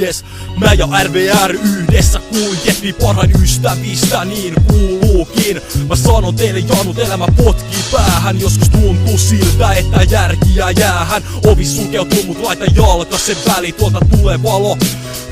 Jes, mä ja RVR yhdessä kuljettiin parhain ystävistä, niin kuuluukin. Mä sanon teille janut, elämä potkii päähän. Joskus tuntuu siltä, että järkiä jäähän. Ovi sulkeutuu, mut laita jalkasen väliin, tuolta tulee valo.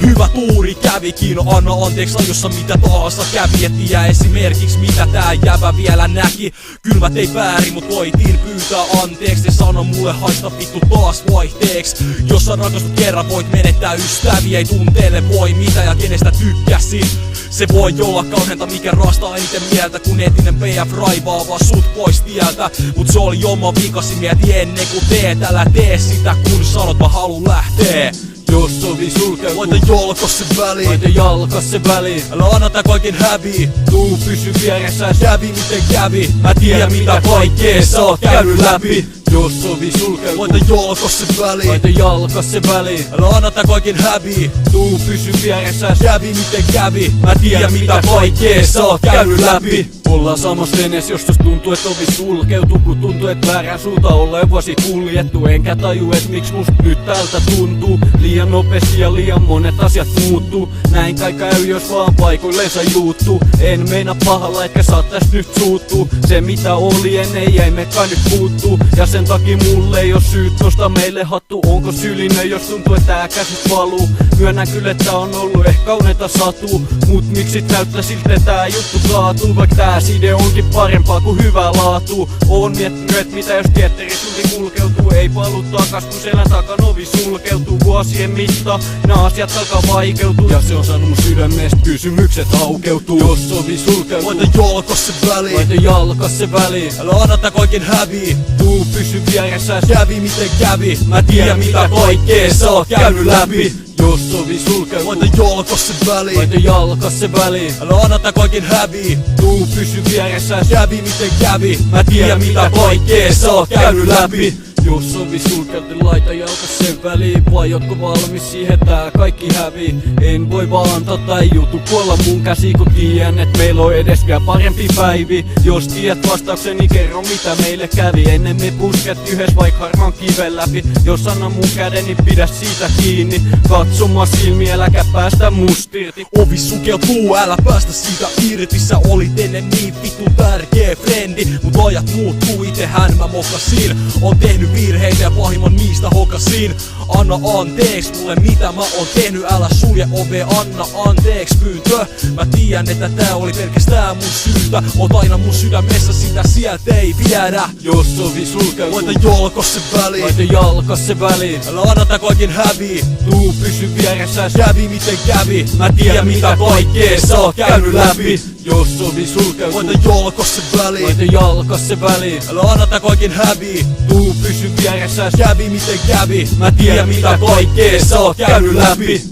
Hyvä tuuri kävikin, anna anteeksi ajossa mitä tahansa kävi. Et tiedä esimerkiksi mitä tää jäbä vielä näki. Kylmät ei väärin, mut voitiin pyytää anteeksi. Ja sano mulle haista vittu taas vaihteeks. Jos sä rakastut kerran, voit menettää ystäviä. Ei tunteelle voi mitä ja kenestä tykkäsin. Se voi olla kauheenta, mikä rastaa eniten mieltä, kun etinen PF raivaa vaan sut pois tieltä. Mut se oli oma vikasi, mieti ennen kun teet. Älä tee sitä kun sanot mä haluun lähtee. Jos ovi sulkeutuu, laita jalkas se väliin. laita jalkas se väliin. Älä anna tää kaiken hävii. Tuu pysy vieressä, Kävi miten kävi. Mä tiedän mitä kaikkea sä oot käynyt läpi. jos ovi sulkeutuu, Laita jalkas se väliin. laita jalkas se väliin. Älä anna tää kaiken hävii. Tuu pysy vieressä, Kävi miten kävi. Mä tiedän mitä kaikkea sä oot käynyt läpi. ollaan samassa veneessä, jos tuntuu, et ovi sulkeutuu, kun tuntuu, et väärän suunta ollaan vuosi kuljettu. Enkä taju, et miksi musta nyt tältä tuntuu. Liian nopeasti ja liian monet asiat muuttuu. Näin kai käy, jos vaan paikoilleensa juuttuu. En meina pahalla, etkä saattais nyt suuttuu. Se mitä oli ennen jäi mekaan nyt puuttuu. Ja sen takia mulle ei oo syyt nostaa meille hattu. Onko syyllinen, jos tuntuu, että tää käsit valuu? Myönnän kyllä, että on ollut ehkä kauneita satuu. Mut miksi näyttää siltä, tää juttu kaatuu? Vaik tää side onkin parempaa kuin hyvää laatuu. Oon miettinyt, et mitä jos tietterisunti kulkeutuu. Ei palu takas, kun selän takan ovi sulkeutuu. Vuosien mitta, nää asiat alkaa vaikeutuu. Ja se on saanut mun sydämestä, kysymykset aukeutuu. Jos ovi sulkeutuu, Laita jalkas se väliin. laita jalkas se väliin. Älä anna tää kaiken hävii. Tuu pysy vieressä, Kävi miten kävi. Mä tiedän mitä kaikkea sä oot käynyt läpi. jos ovi sulkeutuu, Laita jalkas se väliin. laita jalkas se väliin. Älä anna tää kaiken hävii. Tuu pysy vieressä, Kävi miten kävi. Mä tiedän mitä kaikea sä oot käynyt läpi. jos ovi sulkeutuu, laita jalkas sen väliin. Vai ootko valmis siihen, tää kaikki hävii? En voi vaan antaa tai jutu kuolla mun käsi, kun tiedän, et meillä on edes vielä parempi päivi. Jos tiedät vastaukseni, kerro mitä meille kävi. Ennen me pusket yhdessä vaik harmaan kiven läpi. Jos anna mun käden, niin pidä siitä kiinni. Katso mua silmiä, äläkä päästä musta irti. Ovi sukeutuu, älä päästä siitä irti. Sä olit ennen niin vittu tärkeä frendi. Mut ajat muuttuu, itehän mä mokasin. On tehnyt virheitä ja pahimman niistä hokasin. Anna anteeks mulle mitä mä oon tehnyt. Älä sulje ovea, anna anteeks pyyntö. Mä tiedän että tää oli pelkästään mun syytä. Oot aina mun sydämessä, sitä sieltä ei viedä. Jos ovi sulkeutuu, Laita jalkas se väliin. laita jalkas se väliin. Älä anna tää kaiken hävii. Tuu pysy vieressä, Kävi miten kävi. Mä tiedän mitä kaikkea sä oot käynyt läpi. jos ovi sulkeutuu, Laita jalkas se väliin. laita jalkas se väliin. Älä anna tää kaiken hävii. Tuu pysy vieressä, Kävi miten kävi. Mä tiedän mitä kaikkea sä oot käynyt läpi.